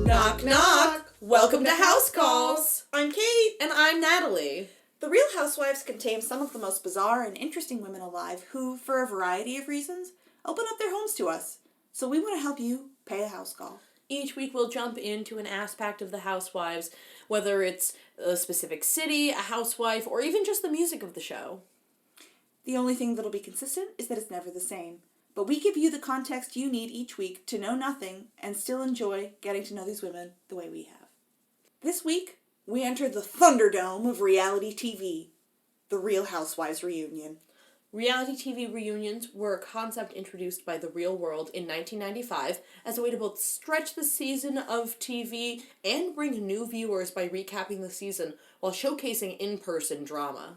Knock, knock. Welcome to House Calls. I'm Kate. And I'm Natalie. The Real Housewives contain some of the most bizarre and interesting women alive who, for a variety of reasons, open up their homes to us. So we want to help you pay a house call. Each week we'll jump into an aspect of the Housewives, whether it's a specific city, a housewife, or even just the music of the show. The only thing that'll be consistent is that it's never the same. But we give you the context you need each week to know nothing and still enjoy getting to know these women the way we have. This week, we enter the Thunderdome of reality TV, the Real Housewives reunion. Reality TV reunions were a concept introduced by The Real World in 1995 as a way to both stretch the season of TV and bring new viewers by recapping the season while showcasing in-person drama.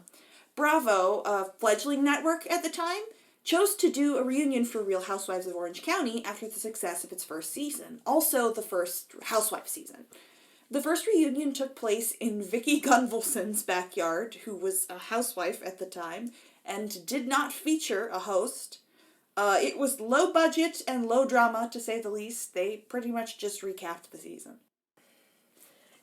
Bravo, a fledgling network at the time, chose to do a reunion for Real Housewives of Orange County after the success of its first season, also the first Housewives season. The first reunion took place in Vicki Gunvalson's backyard, who was a housewife at the time, and did not feature a host. It was low budget and low drama, to say the least. They pretty much just recapped the season.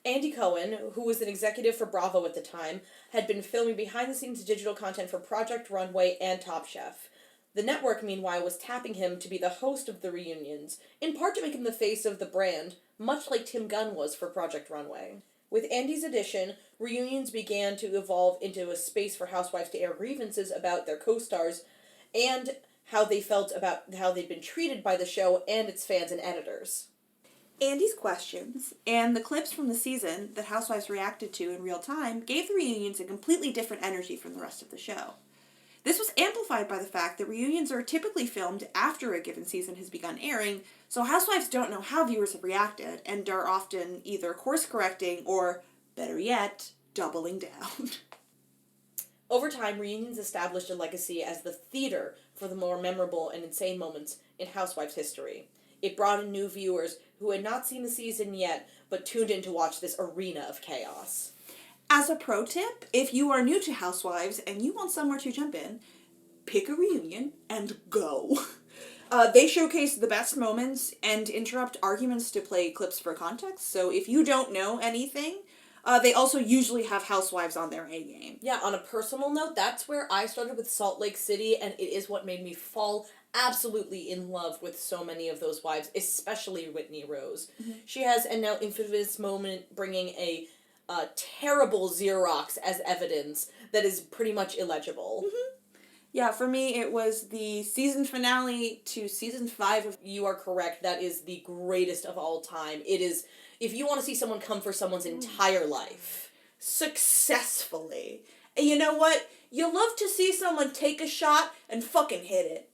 Andy Cohen, who was an executive for Bravo at the time, had been filming behind-the-scenes digital content for Project Runway and Top Chef. The network, meanwhile, was tapping him to be the host of the reunions, in part to make him the face of the brand, much like Tim Gunn was for Project Runway. With Andy's addition, reunions began to evolve into a space for housewives to air grievances about their co-stars and how they felt about how they'd been treated by the show and its fans and editors. Andy's questions and the clips from the season that housewives reacted to in real time gave the reunions a completely different energy from the rest of the show. This was amplified by the fact that reunions are typically filmed after a given season has begun airing, so housewives don't know how viewers have reacted and are often either course-correcting or, better yet, doubling down. Over time, reunions established a legacy as the theater for the more memorable and insane moments in Housewives history. It brought in new viewers who had not seen the season yet, but tuned in to watch this arena of chaos. As a pro tip, if you are new to Housewives and you want somewhere to jump in, pick a reunion and go. They showcase the best moments and interrupt arguments to play clips for context, so if you don't know anything, they also usually have housewives on their A game. Yeah, on a personal note, that's where I started with Salt Lake City, and it is what made me fall absolutely in love with so many of those wives, especially Whitney Rose. Mm-hmm. She has a now infamous moment bringing a terrible Xerox as evidence that is pretty much illegible. Mm-hmm. Yeah, for me, it was the season finale to season 5 of... You are correct. That is the greatest of all time. It is, if you want to see someone come for someone's entire life. Successfully. And you know what? You love to see someone take a shot and fucking hit it.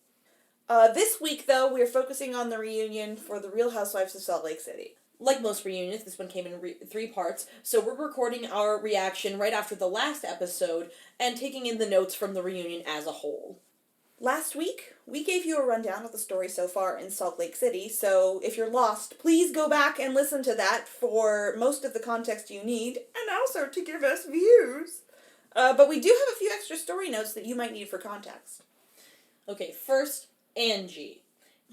This week, though, we're focusing on the reunion for the Real Housewives of Salt Lake City. Like most reunions, this one came in 3 parts, so we're recording our reaction right after the last episode and taking in the notes from the reunion as a whole. Last week, we gave you a rundown of the story so far in Salt Lake City, so if you're lost, please go back and listen to that for most of the context you need, and also to give us views. But we do have a few extra story notes that you might need for context. Okay, first, Angie.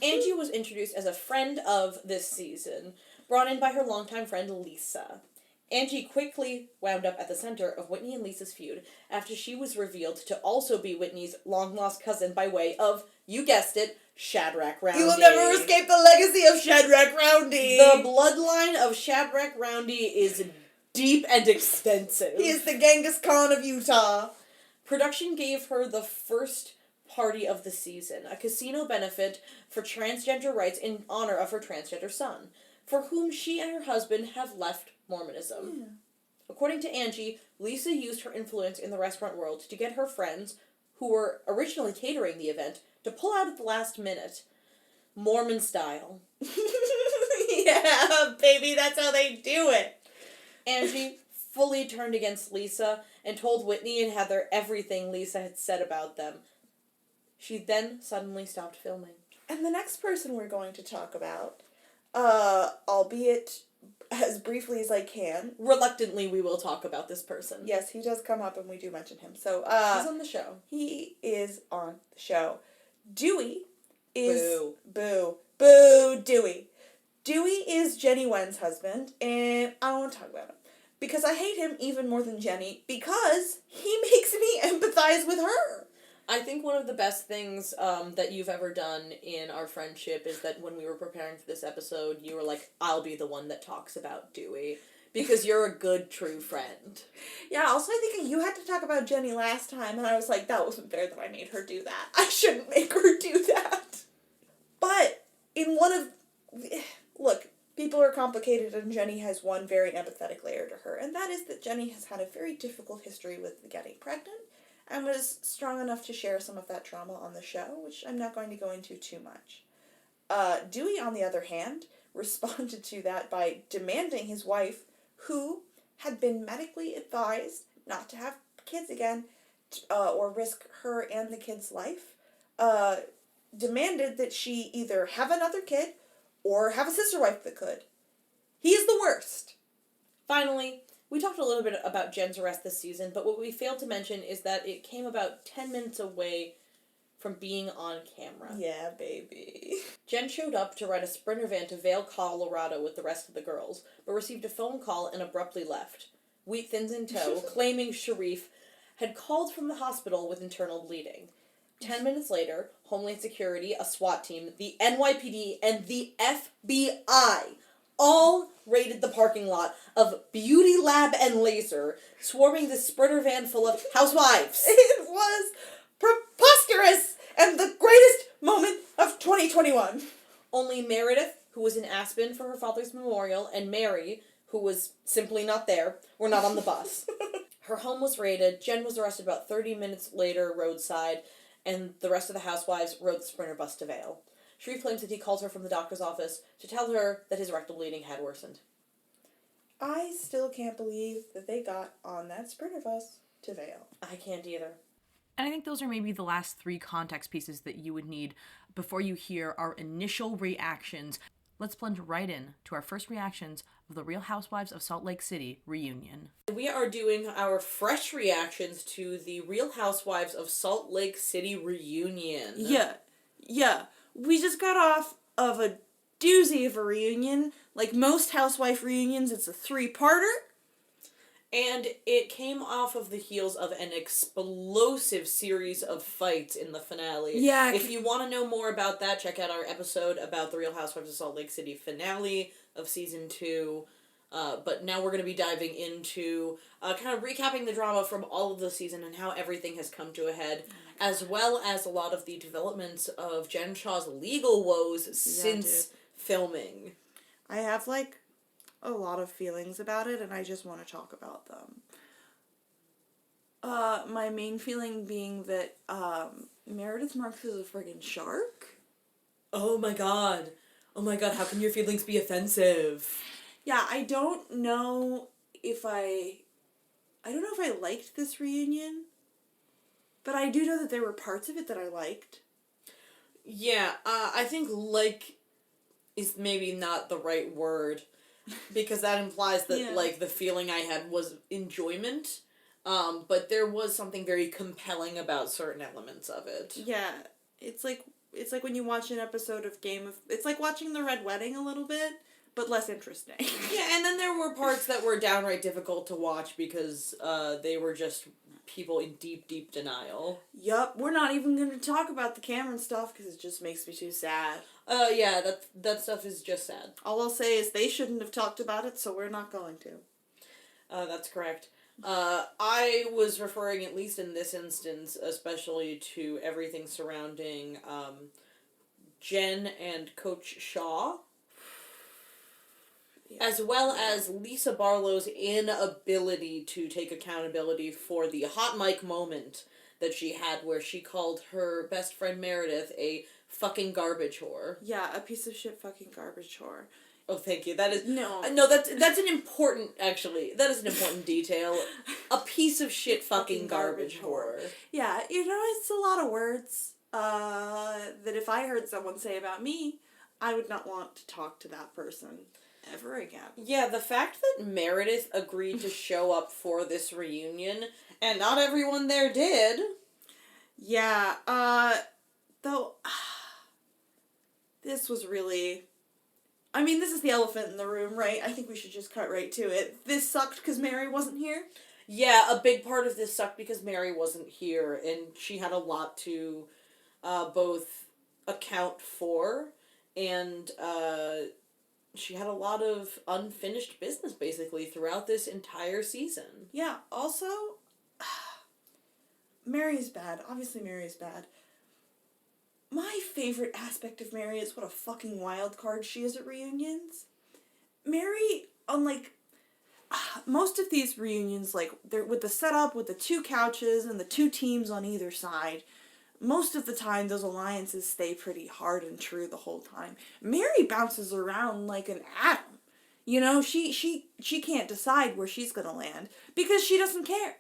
Angie was introduced as a friend of this season, brought in by her longtime friend Lisa. Angie quickly wound up at the center of Whitney and Lisa's feud after she was revealed to also be Whitney's long-lost cousin by way of, you guessed it, Shadrach Roundy. You will never escape the legacy of Shadrach Roundy! The bloodline of Shadrach Roundy is deep and extensive. He is the Genghis Khan of Utah. Production gave her the first party of the season, a casino benefit for transgender rights in honor of her transgender son, for whom she and her husband have left Mormonism. Yeah. According to Angie, Lisa used her influence in the restaurant world to get her friends, who were originally catering the event, to pull out at the last minute. Mormon style. Yeah, baby, that's how they do it. Angie fully turned against Lisa and told Whitney and Heather everything Lisa had said about them. She then suddenly stopped filming. And the next person we're going to talk about, albeit as briefly as I can. Reluctantly, we will talk about this person. Yes, he does come up and we do mention him. So, he's on the show. He is on the show. Dewey is Boo. Boo, Dewey. Dewey is Jenny Wen's husband, and I don't want to talk about him. Because I hate him even more than Jenny, because he makes me empathize with her. I think one of the best things that you've ever done in our friendship is that when we were preparing for this episode, you were like, I'll be the one that talks about Dewey. Because you're a good, true friend. Yeah, also I think you had to talk about Jenny last time, and I was like, that wasn't fair that I made her do that. I shouldn't make her do that. But, in one of... Look, people are complicated, and Jenny has one very empathetic layer to her, and that is that Jenny has had a very difficult history with getting pregnant, and was strong enough to share some of that trauma on the show, which I'm not going to go into too much. Dewey, on the other hand, responded to that by demanding his wife, who had been medically advised not to have kids again, or risk her and the kid's life, demanded that she either have another kid, or have a sister wife that could. He is the worst. Finally, we talked a little bit about Jen's arrest this season, but what we failed to mention is that it came about 10 minutes away from being on camera. Yeah, baby. Jen showed up to ride a Sprinter van to Vail, Colorado with the rest of the girls, but received a phone call and abruptly left. Wheat thins in tow, claiming Sharif had called from the hospital with internal bleeding. 10 minutes later, Homeland Security, a SWAT team, the NYPD, and the FBI all raided the parking lot of Beauty Lab and Laser, swarming the Sprinter van full of housewives. It was preposterous and the greatest moment of 2021. Only Meredith, who was in Aspen for her father's memorial, and Mary, who was simply not there, were not on the bus. Her home was raided, Jen was arrested about 30 minutes later roadside, and the rest of the housewives rode the Sprinter bus to Vail. Sharif claims that he called her from the doctor's office to tell her that his rectal bleeding had worsened. I still can't believe that they got on that Sprinter bus to Vail. I can't either. And I think those are maybe the last 3 context pieces that you would need before you hear our initial reactions. Let's plunge right in to our first reactions of the Real Housewives of Salt Lake City reunion. We are doing our fresh reactions to the Real Housewives of Salt Lake City reunion. Yeah. We just got off of a doozy of a reunion. Like most housewife reunions, it's a 3-parter. And it came off of the heels of an explosive series of fights in the finale. Yeah. If you want to know more about that, check out our episode about the Real Housewives of Salt Lake City finale of season 2. But now we're going to be diving into kind of recapping the drama from all of the season and how everything has come to a head, as well as a lot of the developments of Jen Shah's legal woes since filming. I have, a lot of feelings about it, and I just want to talk about them. My main feeling being that, Meredith Marks is a friggin' shark. Oh my god, how can your feelings be offensive? Yeah, I don't know if I liked this reunion, but I do know that there were parts of it that I liked. Yeah, I think like is maybe not the right word, because that implies that, the feeling I had was enjoyment, but there was something very compelling about certain elements of it. Yeah, it's like when you watch an episode of it's like watching The Red Wedding a little bit, but less interesting. Yeah, and then there were parts that were downright difficult to watch because they were just people in deep, deep denial. Yup, we're not even going to talk about the Cameron stuff because it just makes me too sad. Yeah, that stuff is just sad. All I'll say is they shouldn't have talked about it, so we're not going to. That's correct. I was referring, at least in this instance, especially to everything surrounding Jen and Coach Shaw. Yeah. As well as Lisa Barlow's inability to take accountability for the hot mic moment that she had where she called her best friend Meredith a fucking garbage whore. Yeah, a piece of shit fucking garbage whore. Oh, thank you. That is... No, that's an important, actually, that is an important detail. A piece of shit fucking garbage whore. Yeah, it's a lot of words that if I heard someone say about me, I would not want to talk to that person ever again. Yeah, the fact that Meredith agreed to show up for this reunion, and not everyone there did. Yeah, though, this was really... I mean, this is the elephant in the room, right? I think we should just cut right to it. This sucked because Mary wasn't here. Yeah, a big part of this sucked because Mary wasn't here, and she had a lot to both account for, and she had a lot of unfinished business, basically, throughout this entire season. Yeah, also, Mary's bad. Obviously, Mary's bad. My favorite aspect of Mary is what a fucking wild card she is at reunions. Mary, unlike most of these reunions, like, they're with the setup, with the two couches and the two teams on either side, most of the time those alliances stay pretty hard and true the whole time. Mary bounces around like an atom. You know, she can't decide where she's gonna land because she doesn't care.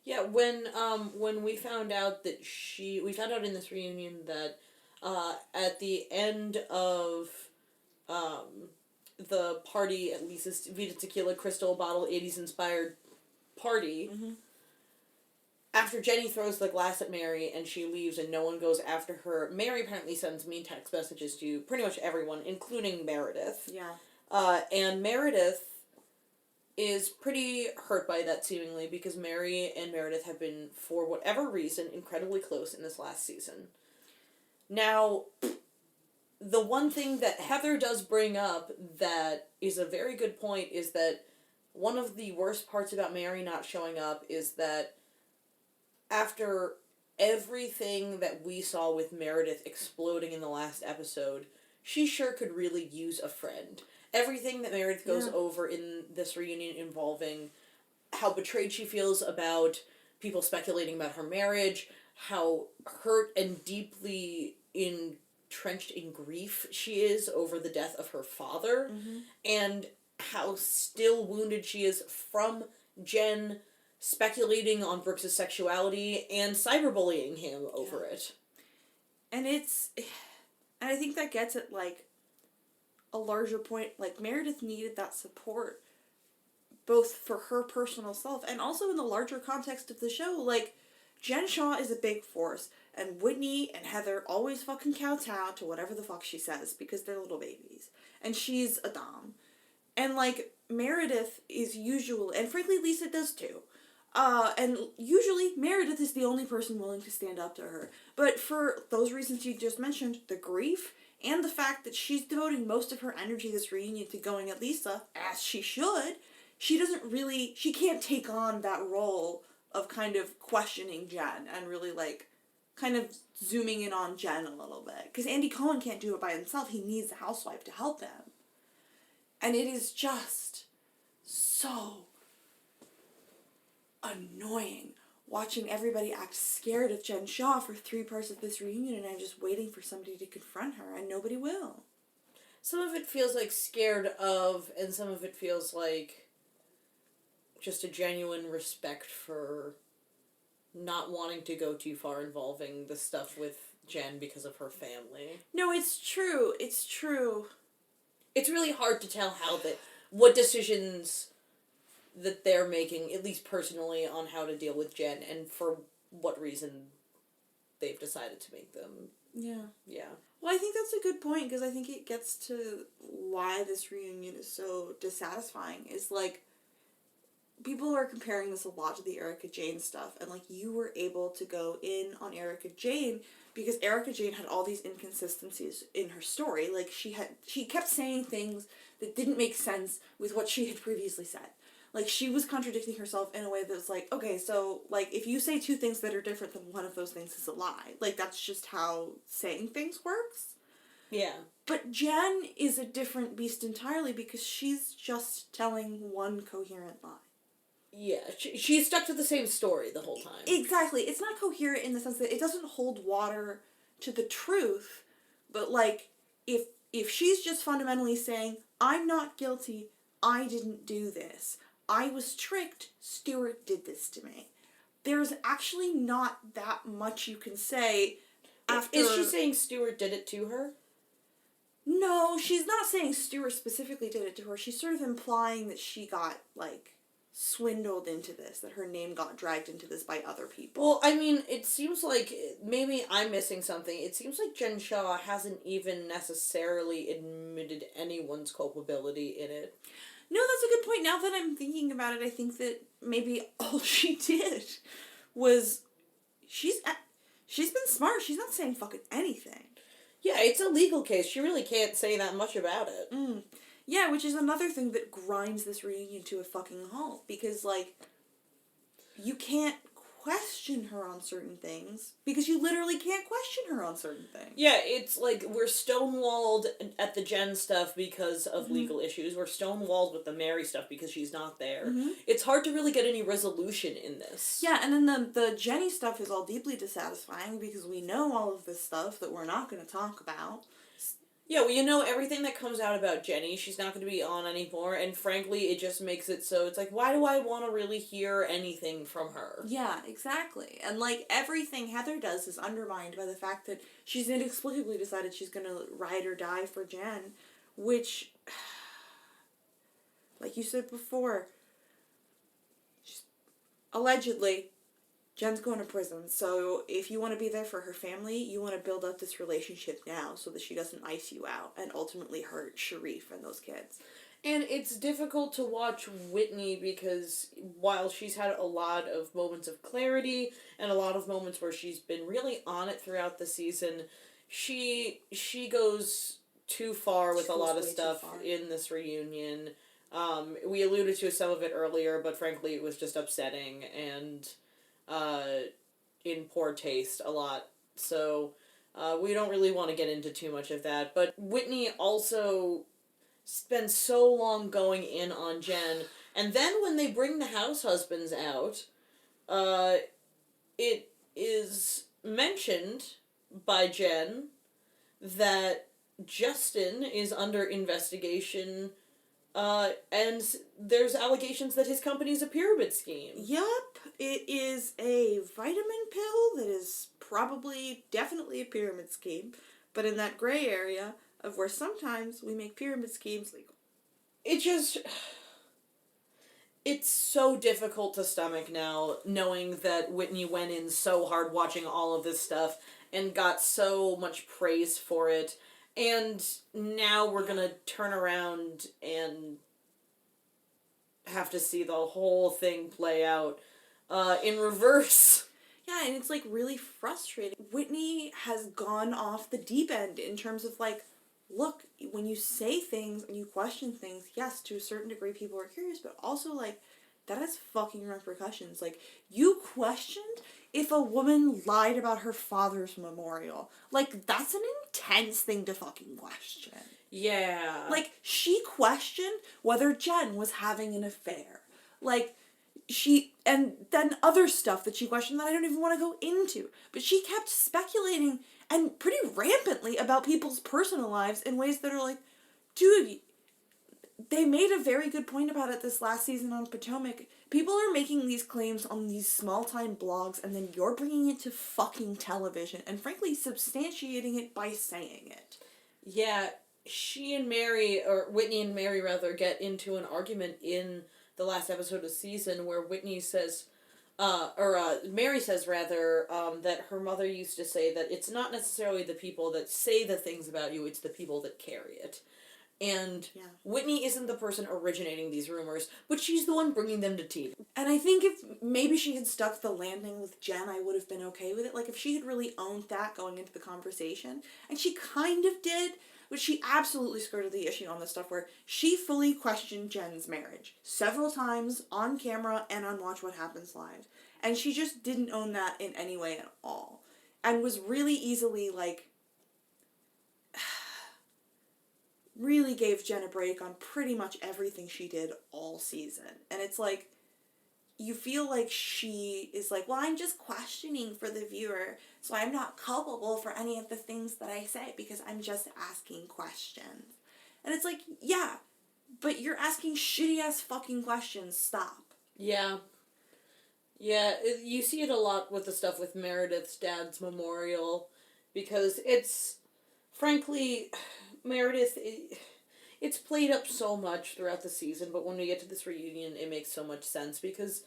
Yeah, when we found out that we found out in this reunion that at the end of the party at Lisa's Vita Tequila Crystal Bottle 80s inspired party, after Jenny throws the glass at Mary and she leaves and no one goes after her, Mary apparently sends mean text messages to pretty much everyone, including Meredith. Yeah. And Meredith is pretty hurt by that, seemingly, because Mary and Meredith have been, for whatever reason, incredibly close in this last season. Now, the one thing that Heather does bring up that is a very good point is that one of the worst parts about Mary not showing up is that after everything that we saw with Meredith exploding in the last episode, she sure could really use a friend. Everything that Meredith goes over in this reunion involving how betrayed she feels about people speculating about her marriage, how hurt and deeply entrenched in grief she is over the death of her father, and how still wounded she is from Jen speculating on Brooks' sexuality and cyberbullying him over it. And I think that gets at, like, a larger point. Like, Meredith needed that support both for her personal self and also in the larger context of the show. Like, Jen Shaw is a big force, and Whitney and Heather always fucking kowtow to whatever the fuck she says because they're little babies. And she's a dom. And, like, Meredith is usually, and frankly Lisa does too, and usually Meredith is the only person willing to stand up to her. But for those reasons you just mentioned, the grief and the fact that she's devoting most of her energy this reunion to going at Lisa, as she should, she can't take on that role of kind of questioning Jen and really, like, kind of zooming in on Jen a little bit. Because Andy Cohen can't do it by himself. He needs the housewife to help him. And it is just so annoying watching everybody act scared of Jen Shaw for 3 parts of this reunion, and I'm just waiting for somebody to confront her, and nobody will. Some of it feels like scared of, and some of it feels like just a genuine respect for not wanting to go too far involving the stuff with Jen because of her family. No, it's true. It's true. It's really hard to tell what decisions that they're making, at least personally, on how to deal with Jen, and for what reason they've decided to make them. Yeah. Yeah. Well, I think that's a good point, because I think it gets to why this reunion is so dissatisfying, is, like, people are comparing this a lot to the Erika Jayne stuff, and, like, you were able to go in on Erika Jayne because Erika Jayne had all these inconsistencies in her story. Like, she kept saying things that didn't make sense with what she had previously said. Like, she was contradicting herself in a way that was like, okay, so, like, if you say 2 things that are different, then one of those things is a lie. Like, that's just how saying things works. Yeah. But Jen is a different beast entirely because she's just telling one coherent lie. Yeah, she's stuck to the same story the whole time. Exactly. It's not coherent in the sense that it doesn't hold water to the truth, but, like, if she's just fundamentally saying, I'm not guilty, I didn't do this, I was tricked, Stuart did this to me, there's actually not that much you can say after... Is she saying Stuart did it to her? No, she's not saying Stuart specifically did it to her. She's sort of implying that she got, like, swindled into this, that her name got dragged into this by other people. Well, I mean, it seems like maybe I'm missing something. It seems like Jen Shaw hasn't even necessarily admitted anyone's culpability in it. No, that's a good point. Now that I'm thinking about it, I think that maybe all she did was she's been smart. She's not saying fucking anything. Yeah, it's a legal case. She really can't say that much about it. Yeah, which is another thing that grinds this reunion to a fucking halt, because, like, you can't question her on certain things, because you literally can't question her on certain things. Yeah, it's like we're stonewalled at the Jen stuff because of legal issues. We're stonewalled with the Mary stuff because she's not there. It's hard to really get any resolution in this. Yeah, and then the Jenny stuff is all deeply dissatisfying because we know all of this stuff that we're not going to talk about. Yeah, well, you know, everything that comes out about Jenny, she's not going to be on anymore, and frankly, it just makes it so it's like, why do I want to really hear anything from her? Yeah, exactly. And, like, everything Heather does is undermined by the fact that she's inexplicably decided she's going to ride or die for Jen, which, like you said before, allegedly, Jen's going to prison, so if you want to be there for her family, you want to build up this relationship now so that she doesn't ice you out and ultimately hurt Sharif and those kids. And it's difficult to watch Whitney because while she's had a lot of moments of clarity and a lot of moments where she's been really on it throughout the season, she goes too far with a lot of stuff in this reunion. We alluded to some of it earlier, but frankly it was just upsetting and in poor taste a lot. So we don't really want to get into too much of that. But Whitney also spends so long going in on Jen, and then when they bring the house husbands out, it is mentioned by Jen that Justin is under investigation, and there's allegations that his company's a pyramid scheme. Yup, it is a vitamin pill that is definitely a pyramid scheme, but in that gray area of where sometimes we make pyramid schemes legal. It's so difficult to stomach now, knowing that Whitney went in so hard watching all of this stuff and got so much praise for it. And now we're gonna turn around and have to see the whole thing play out in reverse. Yeah, and it's, like, really frustrating. Whitney has gone off the deep end in terms of, like, look, when you say things and you question things, yes, to a certain degree people are curious, but also, like, that has fucking repercussions. Like, you questioned if a woman lied about her father's memorial. Like, that's an intense thing to fucking question. Yeah. Like, she questioned whether Jen was having an affair. Like, and then other stuff that she questioned that I don't even want to go into. But she kept speculating, and pretty rampantly, about people's personal lives in ways that are like, dude, they made a very good point about it this last season on Potomac. People are making these claims on these small-time blogs, and then you're bringing it to fucking television, and frankly, substantiating it by saying it. Yeah, Whitney and Mary rather, get into an argument in the last episode of the season where Whitney says, Mary says rather, that her mother used to say that it's not necessarily the people that say the things about you, it's the people that carry it. And Whitney isn't the person originating these rumors, but she's the one bringing them to TV. And I think if maybe she had stuck the landing with Jen, I would have been okay with it. Like, if she had really owned that going into the conversation, and she kind of did, but she absolutely skirted the issue on the stuff where she fully questioned Jen's marriage several times on camera and on Watch What Happens Live. And she just didn't own that in any way at all. And was really easily, like, really gave Jen a break on pretty much everything she did all season. And it's like, you feel like she is like, well, I'm just questioning for the viewer, so I'm not culpable for any of the things that I say because I'm just asking questions. And it's like, yeah, but you're asking shitty-ass fucking questions. Stop. Yeah. Yeah, you see it a lot with the stuff with Meredith's dad's memorial, because it's, frankly, Meredith, it's played up so much throughout the season, but when we get to this reunion, it makes so much sense because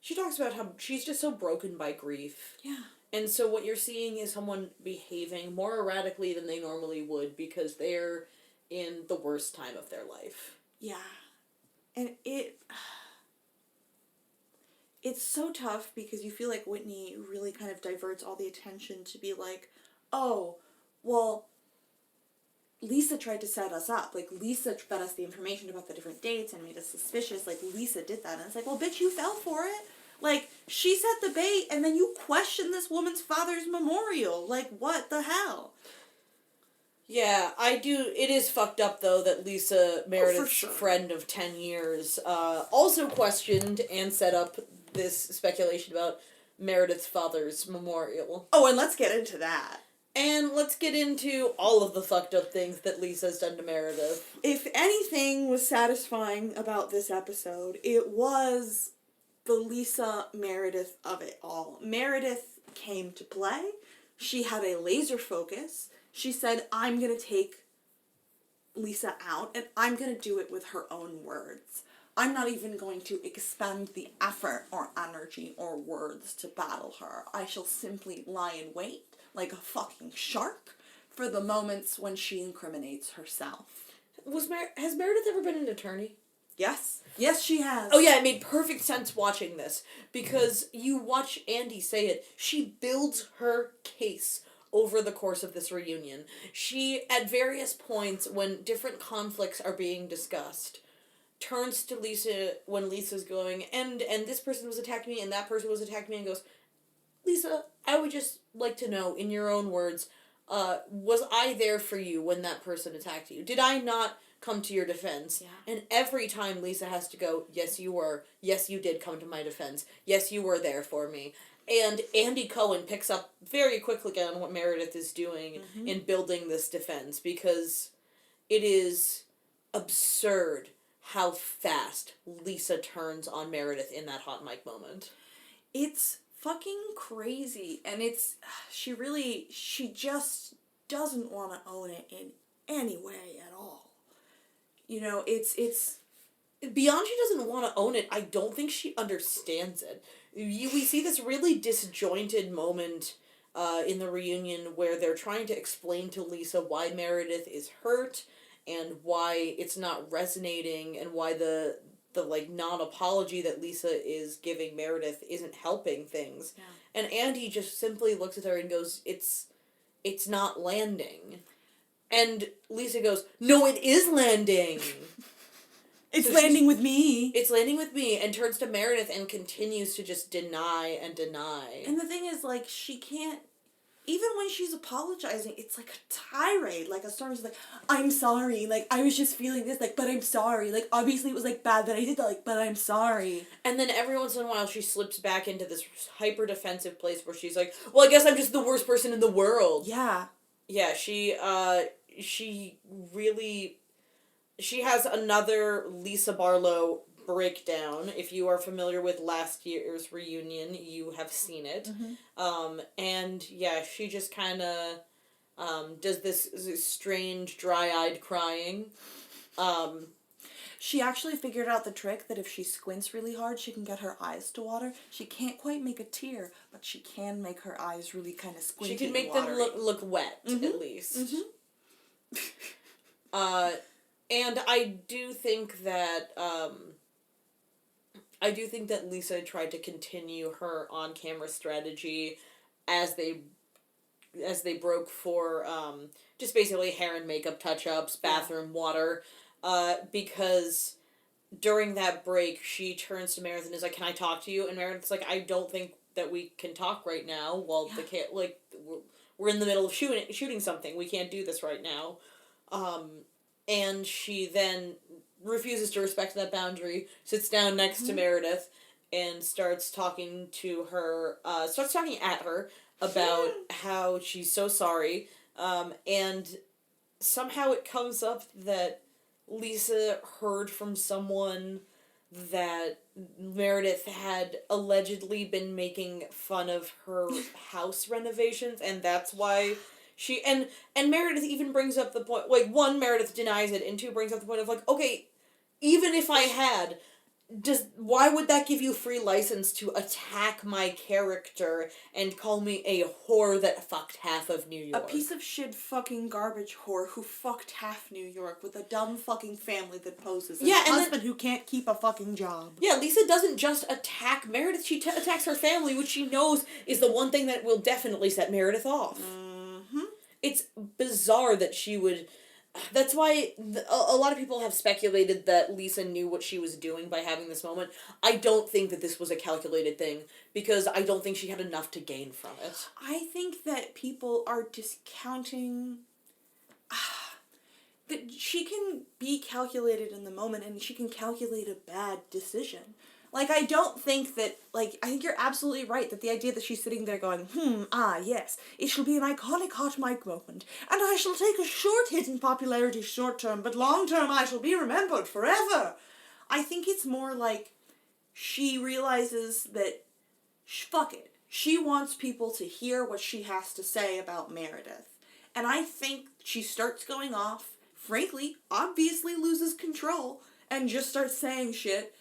she talks about how she's just so broken by grief. Yeah. And so what you're seeing is someone behaving more erratically than they normally would because they're in the worst time of their life. Yeah. And it's so tough because you feel like Whitney really kind of diverts all the attention to be like, oh, well, Lisa tried to set us up. Like, Lisa fed us the information about the different dates and made us suspicious. Like, Lisa did that. And it's like, well, bitch, you fell for it. Like, she set the bait, and then you question this woman's father's memorial. Like, what the hell? Yeah, I do. It is fucked up, though, that Lisa, Meredith's sure. friend of 10 years, also questioned and set up this speculation about Meredith's father's memorial. Oh, and let's get into that. And let's get into all of the fucked up things that Lisa's done to Meredith. If anything was satisfying about this episode, it was the Lisa Meredith of it all. Meredith came to play. She had a laser focus. She said, I'm going to take Lisa out, and I'm going to do it with her own words. I'm not even going to expend the effort or energy or words to battle her. I shall simply lie in wait like a fucking shark for the moments when she incriminates herself. Has Meredith ever been an attorney? Yes. Yes, she has. Oh yeah, it made perfect sense watching this, because you watch Andy say it. She builds her case over the course of this reunion. She, at various points, when different conflicts are being discussed, turns to Lisa when Lisa's going, and this person was attacking me, and that person was attacking me, and goes, Lisa, I would just like to know, in your own words, was I there for you when that person attacked you? Did I not come to your defense? Yeah. And every time Lisa has to go, yes, you were. Yes, you did come to my defense. Yes, you were there for me. And Andy Cohen picks up very quickly on what Meredith is doing in building this defense, because it is absurd how fast Lisa turns on Meredith in that hot mic moment. It's fucking crazy, and she just doesn't want to own it in any way at all. You know, it's Beyond she doesn't want to own it, I don't think she understands it. We see this really disjointed moment in the reunion where they're trying to explain to Lisa why Meredith is hurt and why it's not resonating and why the like non-apology that Lisa is giving Meredith isn't helping things. Yeah. And Andy just simply looks at her and goes, it's not landing. And Lisa goes, no, it is landing. It's landing with me. It's landing with me, and turns to Meredith and continues to just deny and deny. And the thing is, like, she can't, even when she's apologizing, it's like a tirade. Like, a storm is like, I'm sorry. Like, I was just feeling this. Like, but I'm sorry. Like, obviously it was, like, bad that I did that. Like, but I'm sorry. And then every once in a while she slips back into this hyper-defensive place where she's like, well, I guess I'm just the worst person in the world. Yeah. Yeah, she has another Lisa Barlow breakdown. If you are familiar with last year's reunion, you have seen it. And yeah, she just kind of does this strange dry-eyed crying. She actually figured out the trick that if she squints really hard, she can get her eyes to water. She can't quite make a tear, but she can make her eyes really kind of squinty. She can make them look wet, at least. And I do think that Lisa tried to continue her on-camera strategy as they broke for just basically hair and makeup touch-ups, bathroom water, because during that break she turns to Meredith and is like, "Can I talk to you?" And Meredith's like, "I don't think that we can talk right now while we're in the middle of shooting something. We can't do this right now." And she then refuses to respect that boundary, sits down next to Meredith, and starts talking at her about how she's so sorry. And somehow it comes up that Lisa heard from someone that Meredith had allegedly been making fun of her house renovations, and that's why And Meredith even brings up the point, like, one, Meredith denies it, and two, brings up the point of, like, okay, even if I had, why would that give you free license to attack my character and call me a whore that fucked half of New A York? piece of shit fucking garbage whore who fucked half New York with a dumb fucking family that poses. And Yeah, a and husband who can't keep a fucking job. Yeah, Lisa doesn't just attack Meredith, she attacks her family, which she knows is the one thing that will definitely set Meredith off. Mm-hmm. It's bizarre that she would... That's why a lot of people have speculated that Lisa knew what she was doing by having this moment. I don't think that this was a calculated thing, because I don't think she had enough to gain from it. I think that people are discounting... that she can be calculated in the moment, and she can calculate a bad decision. Like, I don't think that, like, I think you're absolutely right that the idea that she's sitting there going, yes, it shall be an iconic hot mic moment, and I shall take a short hit in popularity short term, but long term I shall be remembered forever. I think it's more like she realizes that, fuck it, she wants people to hear what she has to say about Meredith. And I think she starts going off, frankly, obviously loses control, and just starts saying shit,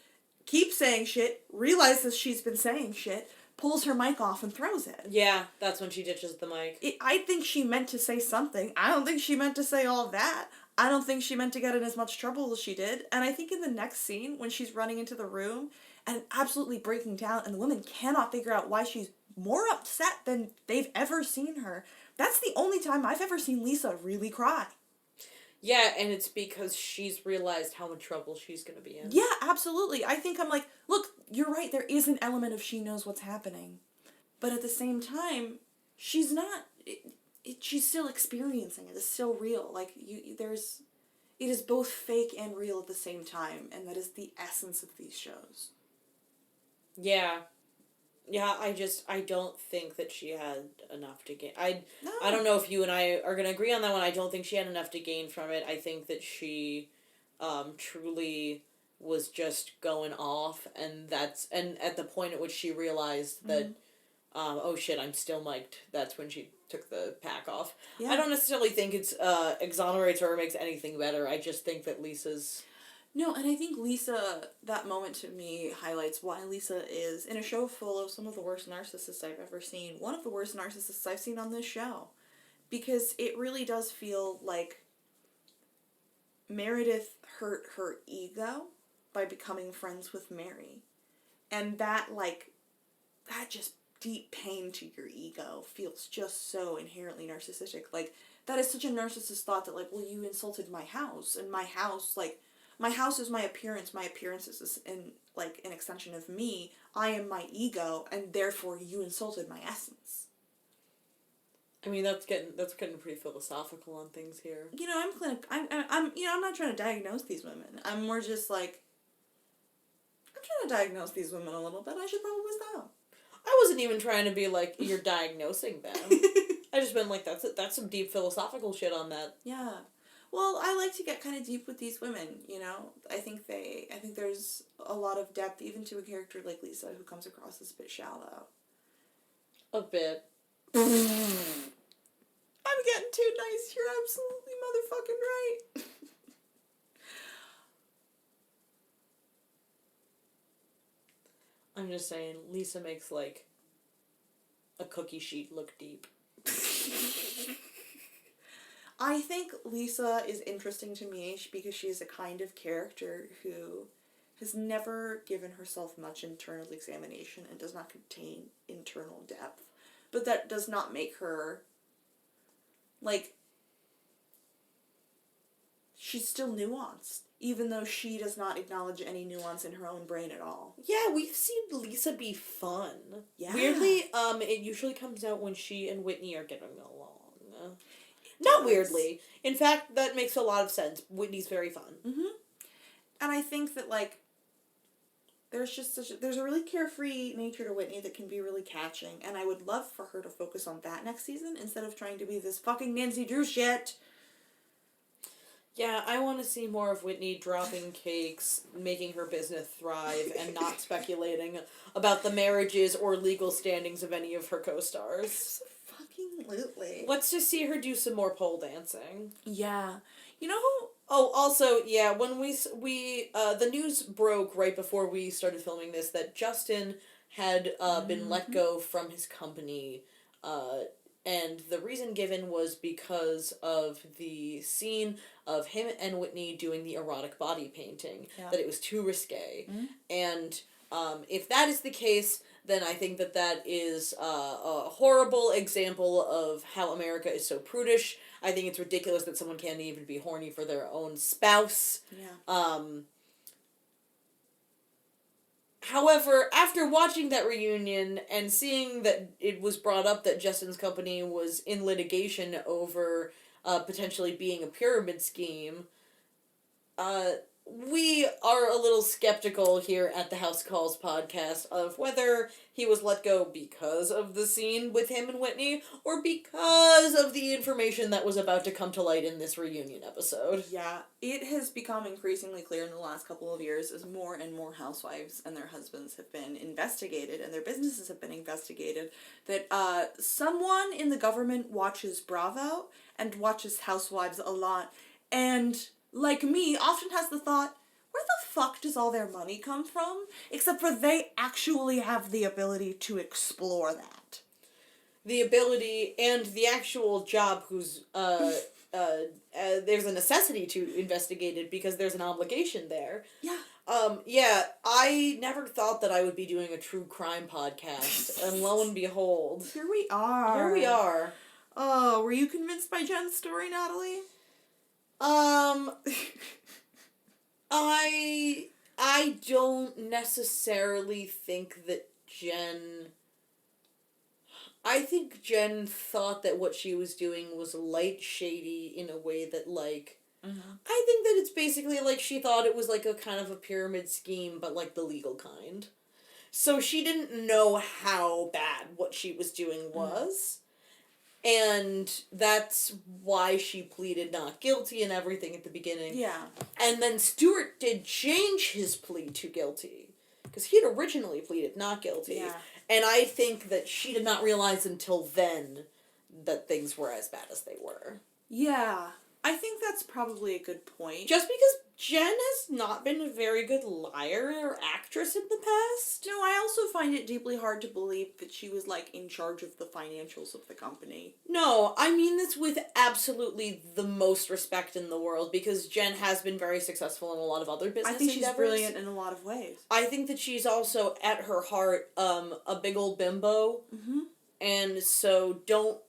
keeps saying shit, realizes she's been saying shit, pulls her mic off and throws it. Yeah, that's when she ditches the mic. I think she meant to say something. I don't think she meant to say all that. I don't think she meant to get in as much trouble as she did. And I think in the next scene, when she's running into the room and absolutely breaking down, and the woman cannot figure out why she's more upset than they've ever seen her, that's the only time I've ever seen Lisa really cry. Yeah, and it's because she's realized how much trouble she's gonna be in. Yeah, absolutely. I think I'm like, look, you're right, there is an element of she knows what's happening. But at the same time, she's not, she's still experiencing it. It's still real. Like, it is both fake and real at the same time, and that is the essence of these shows. Yeah. Yeah, I don't think that she had enough to gain. I No. don't know if you and I are going to agree on that one. I don't think she had enough to gain from it. I think that she truly was just going off, and at the point at which she realized that, oh shit, I'm still mic'd, that's when she took the pack off. Yeah. I don't necessarily think it's exonerates her or makes anything better. I just think that Lisa's... No, and I think Lisa, that moment to me highlights why Lisa is, in a show full of some of the worst narcissists I've ever seen, one of the worst narcissists I've seen on this show. Because it really does feel like Meredith hurt her ego by becoming friends with Mary. And that just deep pain to your ego feels just so inherently narcissistic. Like, that is such a narcissist thought that, like, well, you insulted my house, and my house, like... My house is my appearance. My appearance is an extension of me. I am my ego, and therefore you insulted my essence. I mean, that's getting pretty philosophical on things here. You know, I'm not trying to diagnose these women. I'm more just like, I'm trying to diagnose these women a little bit. I should probably stop. I wasn't even trying to be like, you're diagnosing them. I just been like, that's some deep philosophical shit on that. Yeah. Well, I like to get kind of deep with these women, you know? I think there's a lot of depth even to a character like Lisa who comes across as a bit shallow. A bit. I'm getting too nice. You're absolutely motherfucking right. I'm just saying, Lisa makes, like, a cookie sheet look deep. I think Lisa is interesting to me because she's a kind of character who has never given herself much internal examination and does not contain internal depth. But that does not make her, like, she's still nuanced, even though she does not acknowledge any nuance in her own brain at all. Yeah, we've seen Lisa be fun. Yeah. Weirdly, it usually comes out when she and Whitney are getting along. Not weirdly. In fact, that makes a lot of sense. Whitney's very fun. Mm-hmm. And I think that, like, there's a really carefree nature to Whitney that can be really catching, and I would love for her to focus on that next season instead of trying to be this fucking Nancy Drew shit. Yeah, I want to see more of Whitney dropping cakes, making her business thrive, and not speculating about the marriages or legal standings of any of her co-stars. So fucking Absolutely. Let's just see her do some more pole dancing. Yeah. You know who? Oh, also, yeah, when the news broke right before we started filming this that Justin had been let go from his company, and the reason given was because of the scene of him and Whitney doing the erotic body painting, that it was too risque. And if that is the case, then I think that is a horrible example of how America is so prudish. I think it's ridiculous that someone can't even be horny for their own spouse. Yeah. However, after watching that reunion and seeing that it was brought up that Justin's company was in litigation over potentially being a pyramid scheme, we are a little skeptical here at the House Calls podcast of whether he was let go because of the scene with him and Whitney or because of the information that was about to come to light in this reunion episode. Yeah, it has become increasingly clear in the last couple of years as more and more housewives and their husbands have been investigated and their businesses have been investigated that someone in the government watches Bravo and watches Housewives a lot and, like me, often has the thought, where the fuck does all their money come from? Except for they actually have the ability to explore that. The ability and the actual job whose there's a necessity to investigate it because there's an obligation there. Yeah. Yeah, I never thought that I would be doing a true crime podcast, and lo and behold, Here we are. here we are. Oh, were you convinced by Jen's story, Natalie? I don't necessarily think that I think Jen thought that what she was doing was light shady in a way that, like, I think that it's basically like she thought it was like a kind of a pyramid scheme, but like the legal kind. So she didn't know how bad what she was doing was. And that's why she pleaded not guilty and everything at the beginning. Yeah. And then Stewart did change his plea to guilty. Because he had originally pleaded not guilty. Yeah. And I think that she did not realize until then that things were as bad as they were. Yeah. I think that's probably a good point. Just because Jen has not been a very good liar or actress in the past. No, I also find it deeply hard to believe that she was, like, in charge of the financials of the company. No, I mean this with absolutely the most respect in the world, because Jen has been very successful in a lot of other business I think endeavors. she's brilliant in a lot of ways. I think that she's also, at her heart, a big old bimbo. Mm-hmm. And so don't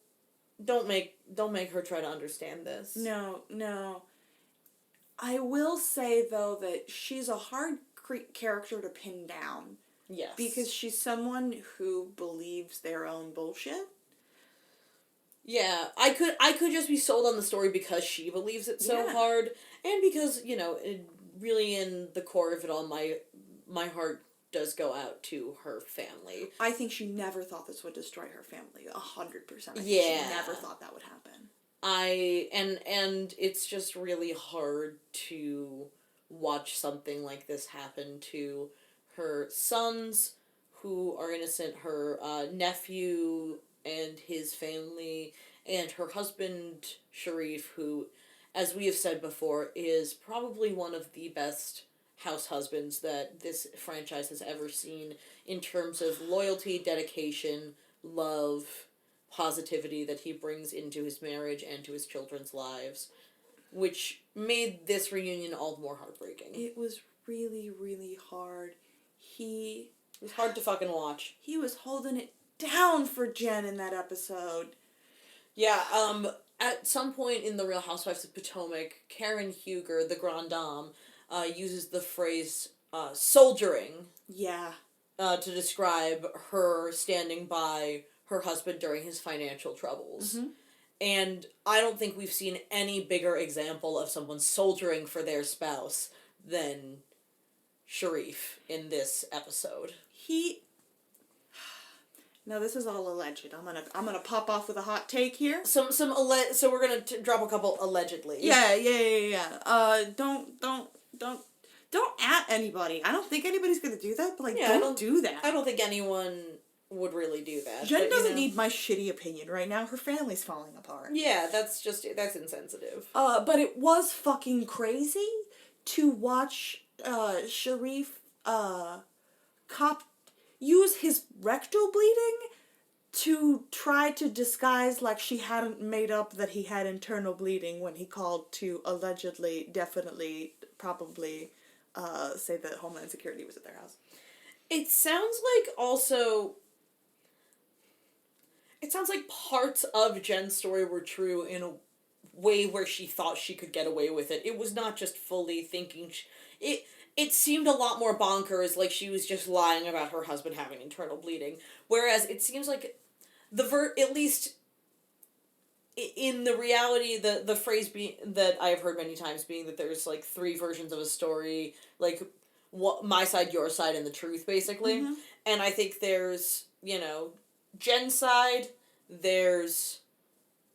make her try to understand this. No. I will say, though, that she's a hard character to pin down. Yes. Because she's someone who believes their own bullshit. Yeah, I could just be sold on the story because she believes it so hard, and because, you know, really in the core of it all, my heart does go out to her family. I think she never thought this would destroy her family. 100%. Yeah. She never thought that would happen. And it's just really hard to watch something like this happen to her sons, who are innocent, her nephew and his family, and her husband, Sharif, who, as we have said before, is probably one of the best house husbands that this franchise has ever seen in terms of loyalty, dedication, love, positivity that he brings into his marriage and to his children's lives, which made this reunion all the more heartbreaking. It was really, really hard. It was hard to fucking watch. He was holding it down for Jen in that episode. Yeah, at some point in The Real Housewives of Potomac, Karen Huger, the Grand Dame, uses the phrase, soldiering. Yeah. To describe her standing by her husband during his financial troubles. Mm-hmm. And I don't think we've seen any bigger example of someone soldiering for their spouse than Sharif in this episode. Now this is all alleged. I'm gonna pop off with a hot take here. So we're gonna drop a couple allegedly. Yeah. Don't at anybody. I don't think anybody's gonna do that, but, like, don't do that. I don't think anyone would really do that. Jen but, doesn't need my shitty opinion right now. Her family's falling apart. Yeah, that's insensitive. But it was fucking crazy to watch Sharif use his rectal bleeding to try to disguise like she hadn't made up that he had internal bleeding when he called to allegedly, definitely, probably say that Homeland Security was at their house. It sounds like parts of Jen's story were true in a way where she thought she could get away with it. It was not just fully thinking... It seemed a lot more bonkers, like she was just lying about her husband having internal bleeding. Whereas it seems like at least in the reality, the phrase that I've heard many times being that there's like 3 versions of a story, like my side, your side, and the truth, basically. Mm-hmm. And I think there's, Jen's side, there's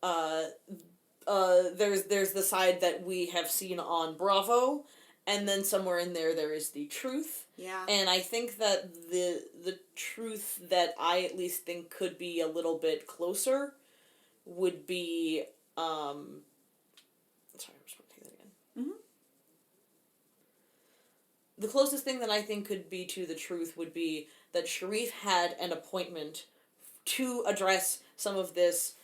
the side that we have seen on Bravo, and then somewhere in there is the truth. Yeah. And I think that the truth that I at least think could be a little bit closer would be, sorry, I'm just going to take that again. Mm-hmm. The closest thing that I think could be to the truth would be that Sharif had an appointment to address some of this.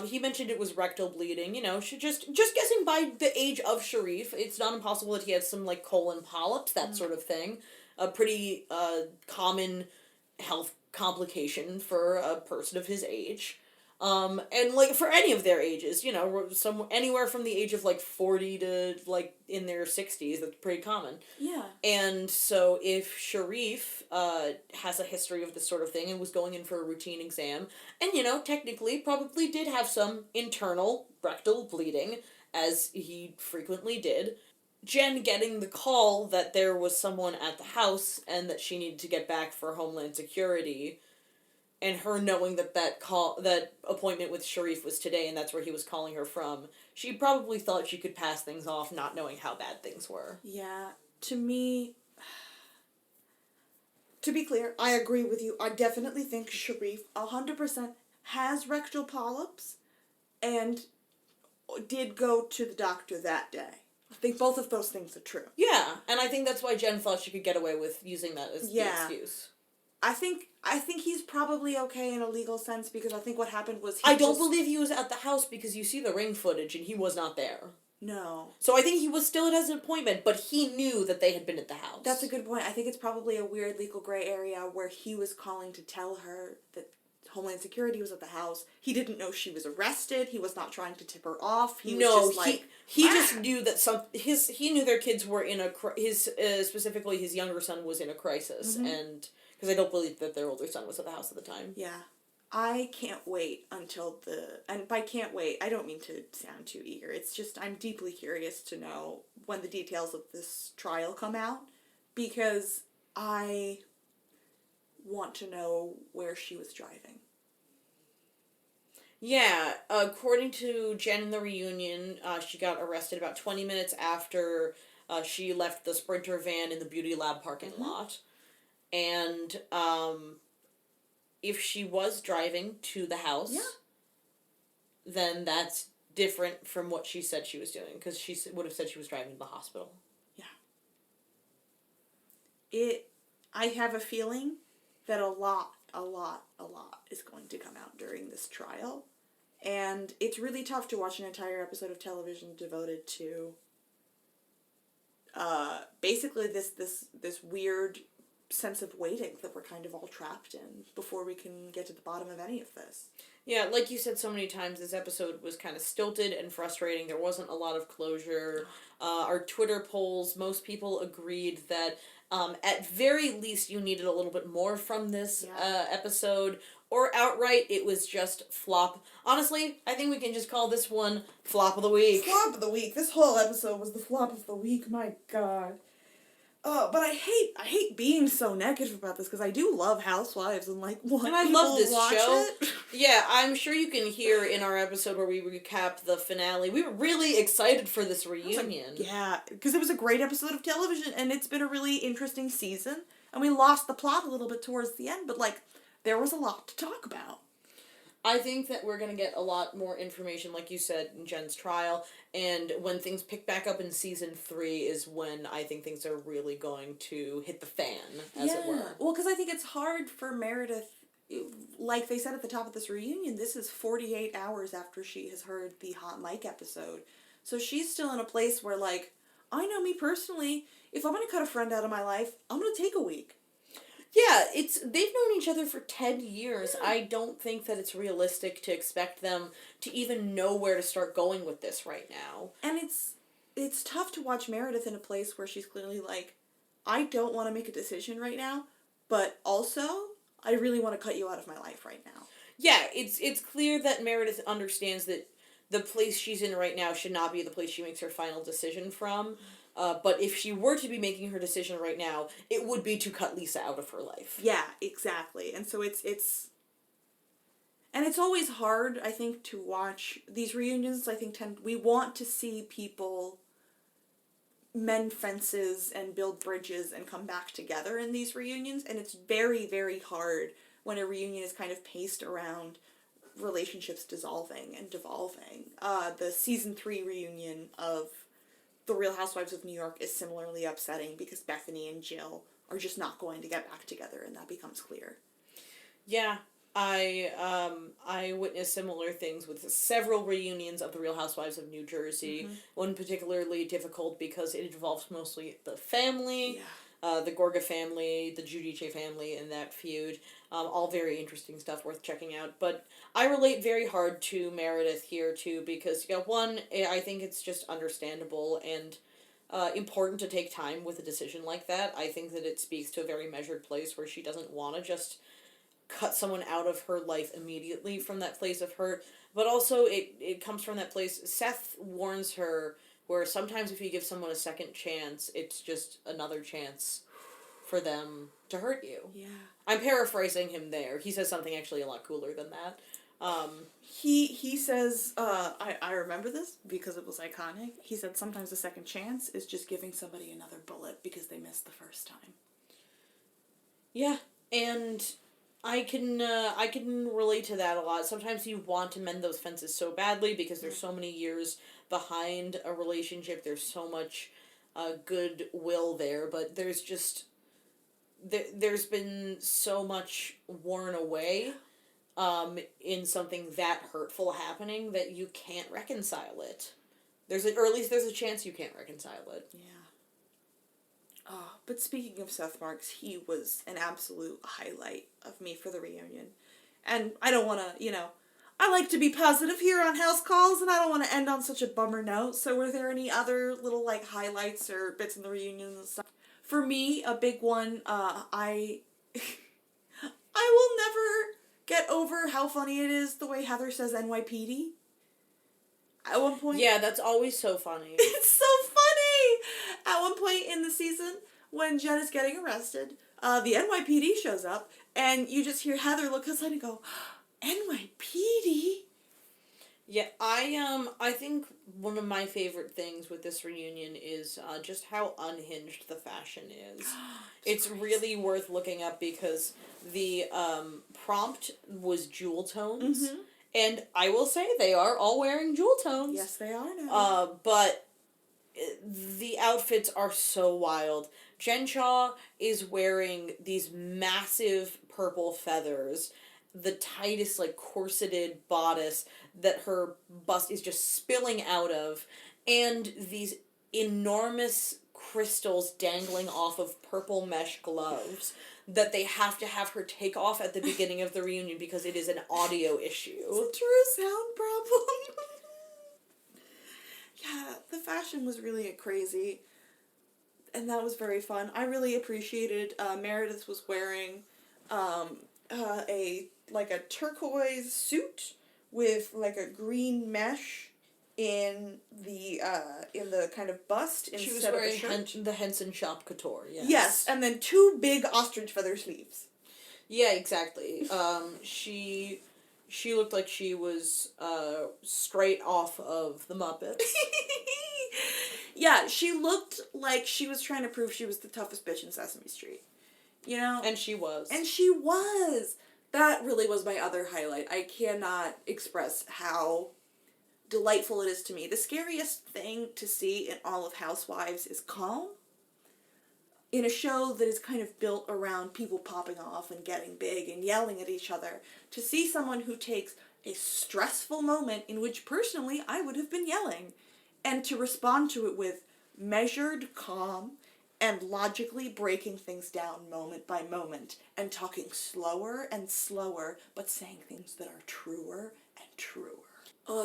He mentioned it was rectal bleeding, just guessing by the age of Sharif, it's not impossible that he had some, like, colon polyps, that sort of thing. A pretty, common health complication for a person of his age. And, like, for any of their ages, anywhere from the age of, like, 40 to, like, in their 60s, that's pretty common. Yeah. And so if Sharif, has a history of this sort of thing and was going in for a routine exam, and, technically probably did have some internal rectal bleeding, as he frequently did, Jen getting the call that there was someone at the house and that she needed to get back for Homeland Security, and her knowing that appointment with Sharif was today and that's where he was calling her from, she probably thought she could pass things off not knowing how bad things were. Yeah, to me, to be clear, I agree with you. I definitely think Sharif 100% has rectal polyps and did go to the doctor that day. I think both of those things are true. Yeah, and I think that's why Jen thought she could get away with using that as the excuse. I think he's probably okay in a legal sense because I think what happened was I don't believe he was at the house because you see the ring footage and he was not there. No. So I think he was still at his appointment, but he knew that they had been at the house. That's a good point. I think it's probably a weird legal gray area where he was calling to tell her that Homeland Security was at the house. He didn't know she was arrested. He was not trying to tip her off. He just knew that he knew their kids were in specifically his younger son was in a crisis, and because I don't believe that their older son was at the house at the time. Yeah. I can't wait until and by can't wait, I don't mean to sound too eager. It's just I'm deeply curious to know when the details of this trial come out because I want to know where she was driving. Yeah, according to Jen in the reunion, she got arrested about 20 minutes after she left the Sprinter van in the Beauty Lab parking lot. And if she was driving to the house, then that's different from what she said she was doing, because she would have said she was driving to the hospital. Yeah. I have a feeling that a lot is going to come out during this trial. And it's really tough to watch an entire episode of television devoted to basically this weird sense of waiting that we're kind of all trapped in before we can get to the bottom of any of this. Yeah, like you said so many times, this episode was kind of stilted and frustrating. There wasn't a lot of closure. Our Twitter polls, most people agreed that at very least you needed a little bit more from this episode, or outright it was just flop. Honestly, I think we can just call this one Flop of the Week. Flop of the Week. This whole episode was the flop of the week, my god. But I hate being so negative about this because I do love Housewives and like want and I people love this to watch show. it. Yeah, I'm sure you can hear in our episode where we recap the finale. We were really excited for this reunion. Yeah, because it was a great episode of television and it's been a really interesting season. And we lost the plot a little bit towards the end, but like there was a lot to talk about. I think that we're going to get a lot more information, like you said, in Jen's trial, and when things pick back up in season 3 is when I think things are really going to hit the fan, as it were. Well, because I think it's hard for Meredith, like they said at the top of this reunion, this is 48 hours after she has heard the Hot Mic episode. So she's still in a place where, like, I know me personally, if I'm going to cut a friend out of my life, I'm going to take a week. Yeah, they've known each other for 10 years. Yeah. I don't think that it's realistic to expect them to even know where to start going with this right now. And it's tough to watch Meredith in a place where she's clearly like, I don't want to make a decision right now, but also, I really want to cut you out of my life right now. Yeah, it's clear that Meredith understands that the place she's in right now should not be the place she makes her final decision from. But if she were to be making her decision right now, it would be to cut Lisa out of her life. Yeah, exactly. And so it's always hard, I think, to watch these reunions. I think we want to see people mend fences and build bridges and come back together in these reunions, and it's very, very hard when a reunion is kind of paced around relationships dissolving and devolving. The season 3 reunion of The Real Housewives of New York is similarly upsetting because Bethany and Jill are just not going to get back together, and that becomes clear. Yeah, I witnessed similar things with several reunions of The Real Housewives of New Jersey. Mm-hmm. One particularly difficult because it involves mostly the family, the Gorga family, the Giudice family, and that feud. All very interesting stuff worth checking out. But I relate very hard to Meredith here, too, because, one, I think it's just understandable and important to take time with a decision like that. I think that it speaks to a very measured place where she doesn't want to just cut someone out of her life immediately from that place of hurt. But also, it comes from that place. Seth warns her where sometimes if you give someone a second chance, it's just another chance for them to hurt you. Yeah. I'm paraphrasing him there. He says something actually a lot cooler than that. He says, I remember this because it was iconic. He said sometimes a second chance is just giving somebody another bullet because they missed the first time. Yeah, and I can relate to that a lot. Sometimes you want to mend those fences so badly because there's so many years behind a relationship. There's so much goodwill there, but there's just there's been so much worn away in something that hurtful happening that you can't reconcile it. Or at least there's a chance you can't reconcile it. Yeah. Oh, but speaking of Seth Marks, he was an absolute highlight of me for the reunion. And I don't want to, I like to be positive here on House Calls, and I don't want to end on such a bummer note. So were there any other little, highlights or bits in the reunion and stuff? For me, a big one, I will never get over how funny it is the way Heather says NYPD. At one point... Yeah, that's always so funny. It's so funny! At one point in the season, when Jen is getting arrested, the NYPD shows up, and you just hear Heather look aside and go, NYPD? Yeah, I think one of my favorite things with this reunion is just how unhinged the fashion is. It's really worth looking up because the prompt was jewel tones. Mm-hmm. And I will say they are all wearing jewel tones. Yes, they are now. But the outfits are so wild. Jen Shaw is wearing these massive purple feathers, the tightest, corseted bodice that her bust is just spilling out of, and these enormous crystals dangling off of purple mesh gloves that they have to have her take off at the beginning of the reunion because it is an audio issue. It's a true sound problem. Yeah, the fashion was really crazy, and that was very fun. I really appreciated Meredith was wearing a turquoise suit with a green mesh in the kind of bust instead she was of wearing a shirt. The Henson Shop Couture, yes. Yes, and then 2 big ostrich feather sleeves. Yeah, exactly. She looked like she was straight off of the Muppets. Yeah, she looked like she was trying to prove she was the toughest bitch in Sesame Street. And she was. And she was. That really was my other highlight. I cannot express how delightful it is to me. The scariest thing to see in all of Housewives is calm. In a show that is kind of built around people popping off and getting big and yelling at each other, to see someone who takes a stressful moment in which personally I would have been yelling, and to respond to it with measured calm and logically breaking things down moment by moment and talking slower and slower but saying things that are truer and truer.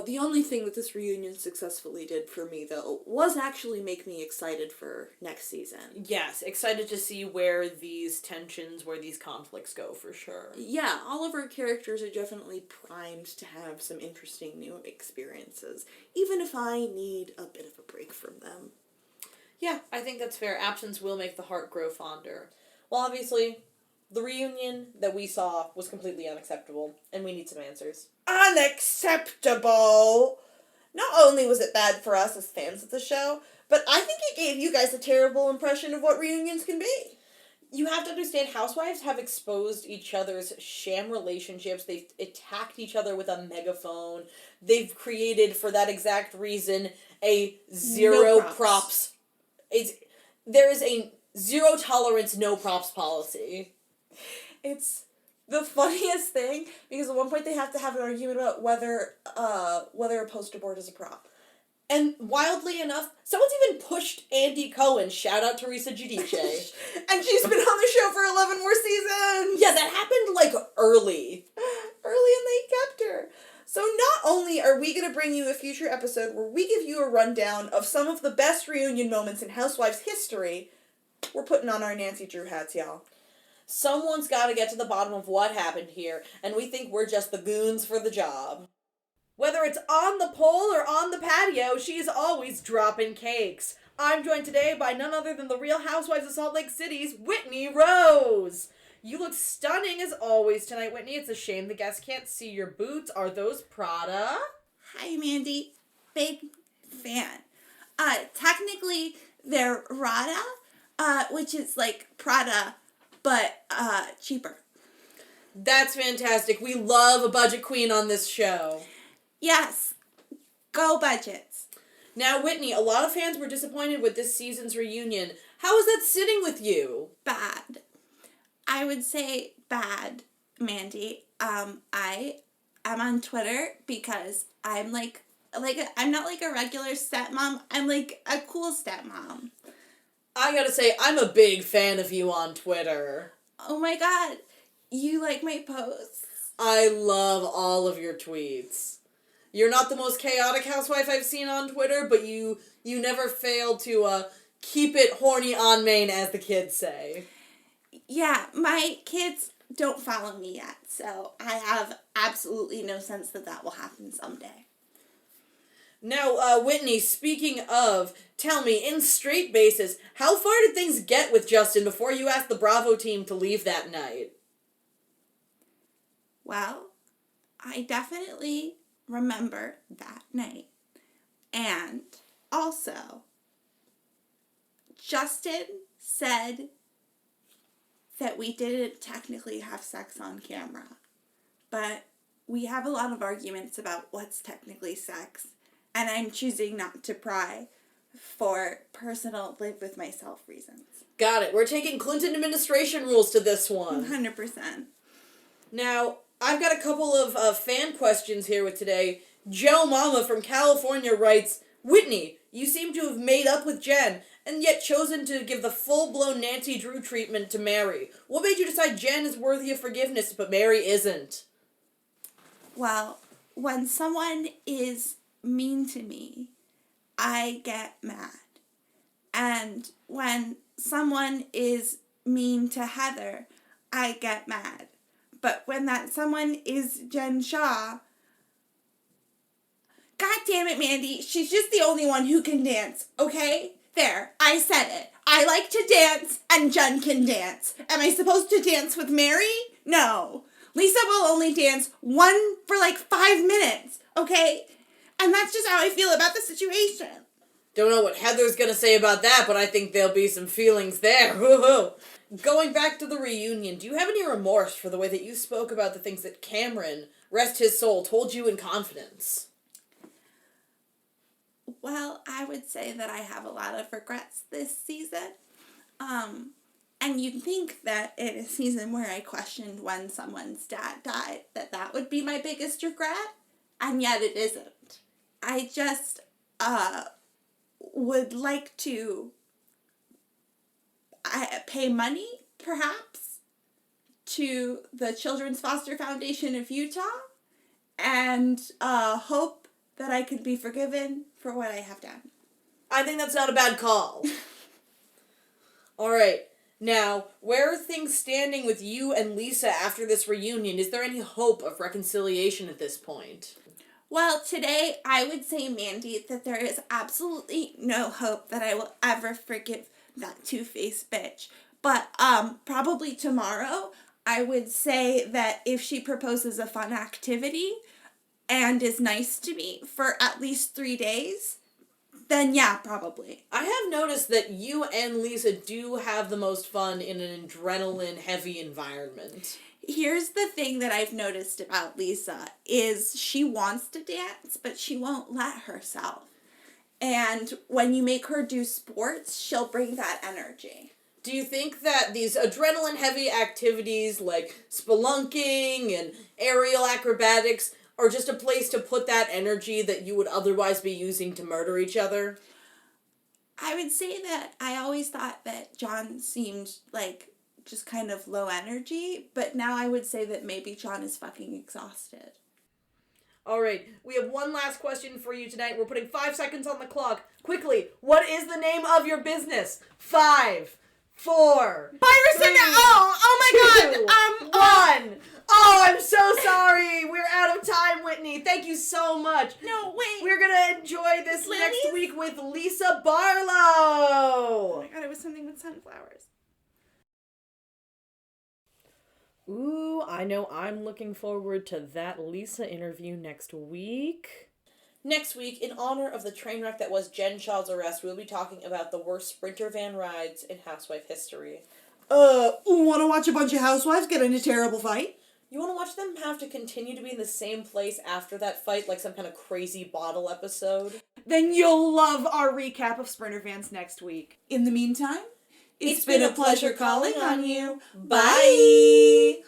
The only thing that this reunion successfully did for me, though, was actually make me excited for next season. Yes, excited to see where these tensions, where these conflicts go, for sure. Yeah, all of our characters are definitely primed to have some interesting new experiences, even if I need a bit of a break from them. Yeah, I think that's fair. Absence will make the heart grow fonder. Well, obviously, the reunion that we saw was completely unacceptable, and we need some answers. Unacceptable! Not only was it bad for us as fans of the show, but I think it gave you guys a terrible impression of what reunions can be. You have to understand, housewives have exposed each other's sham relationships. They've attacked each other with a megaphone. They've created, for that exact reason, a zero No props. props. There is a zero tolerance, no props policy. It's the funniest thing, because at one point they have to have an argument about whether a poster board is a prop. And wildly enough, someone's even pushed Andy Cohen. Shout out Teresa Giudice. And she's been on the show for 11 more seasons! Yeah, that happened, like, early. Early, and they kept her. So not only are we going to bring you a future episode where we give you a rundown of some of the best reunion moments in Housewives history, we're putting on our Nancy Drew hats, y'all. Someone's got to get to the bottom of what happened here, and we think we're just the goons for the job. Whether it's on the pole or on the patio, she's always dropping cakes. I'm joined today by none other than the Real Housewives of Salt Lake City's Whitney Rose. You look stunning as always tonight, Whitney. It's a shame the guests can't see your boots. Are those Prada? Hi, Mandy. Big fan. Technically, they're Rada, which is like Prada, but cheaper. That's fantastic. We love a budget queen on this show. Yes. Go budgets. Now, Whitney, a lot of fans were disappointed with this season's reunion. How is that sitting with you? Bad. I would say bad, Mandy. I am on Twitter because I'm I'm not like a regular stepmom. I'm like a cool stepmom. I gotta say, I'm a big fan of you on Twitter. Oh my god. You like my posts? I love all of your tweets. You're not the most chaotic housewife I've seen on Twitter, but you never fail to keep it horny on main, as the kids say. Yeah, my kids don't follow me yet, so I have absolutely no sense that will happen someday. Now, Whitney, speaking of, tell me, in straight basis, how far did things get with Justin before you asked the Bravo team to leave that night? Well, I definitely remember that night. And also, Justin said that we didn't technically have sex on camera, but we have a lot of arguments about what's technically sex, and I'm choosing not to pry for personal live with myself reasons. Got it. We're taking Clinton administration rules to this one. 100%. Now, I've got a couple of fan questions here with today. Joe Mama from California writes, Whitney, you seem to have made up with Jen, and yet chosen to give the full-blown Nancy Drew treatment to Mary. What made you decide Jen is worthy of forgiveness, but Mary isn't? Well, when someone is mean to me, I get mad. And when someone is mean to Heather, I get mad. But when that someone is Jen Shaw, God damn it, Mandy, she's just the only one who can dance, okay? There, I said it. I like to dance, and Jen can dance. Am I supposed to dance with Mary? No. Lisa will only dance for 5 minutes, okay? And that's just how I feel about the situation. Don't know what Heather's gonna say about that, but I think there'll be some feelings there. Woo-hoo. Going back to the reunion, do you have any remorse for the way that you spoke about the things that Cameron, rest his soul, told you in confidence? Well, I would say that I have a lot of regrets this season. And you'd think that in a season where I questioned when someone's dad died, that would be my biggest regret, and yet it isn't. I just, would like to pay money, perhaps, to the Children's Foster Foundation of Utah, and hope that I could be forgiven for what I have done. I think that's not a bad call. Alright, now, where are things standing with you and Lisa after this reunion? Is there any hope of reconciliation at this point? Well, today I would say, Mandy, that there is absolutely no hope that I will ever forgive that two-faced bitch. But probably tomorrow, I would say that if she proposes a fun activity and is nice to me for at least 3 days, then yeah, probably. I have noticed that you and Lisa do have the most fun in an adrenaline-heavy environment. Here's the thing that I've noticed about Lisa is she wants to dance, but she won't let herself. And when you make her do sports, she'll bring that energy. Do you think that these adrenaline-heavy activities like spelunking and aerial acrobatics are just a place to put that energy that you would otherwise be using to murder each other? I would say that I always thought that John seemed like just kind of low energy, but now I would say that maybe John is fucking exhausted. Alright, we have one last question for you tonight. We're putting 5 seconds on the clock. Quickly, what is the name of your business? 5, 4, Byerson! 3, Oh my 2, god! 1. Oh, I'm so sorry. We're out of time, Whitney. Thank you so much. No, wait. We're gonna enjoy this Lilies? next week with Lisa Barlow. Oh my god, it was something with sunflowers. Ooh, I know I'm looking forward to that Lisa interview next week. Next week, in honor of the train wreck that was Jen Shaw's arrest, we'll be talking about the worst Sprinter van rides in housewife history. Want to watch a bunch of housewives get in a terrible fight? You want to watch them have to continue to be in the same place after that fight, like some kind of crazy bottle episode? Then you'll love our recap of Sprinter Vans next week. In the meantime, it's been a pleasure calling on you. Bye!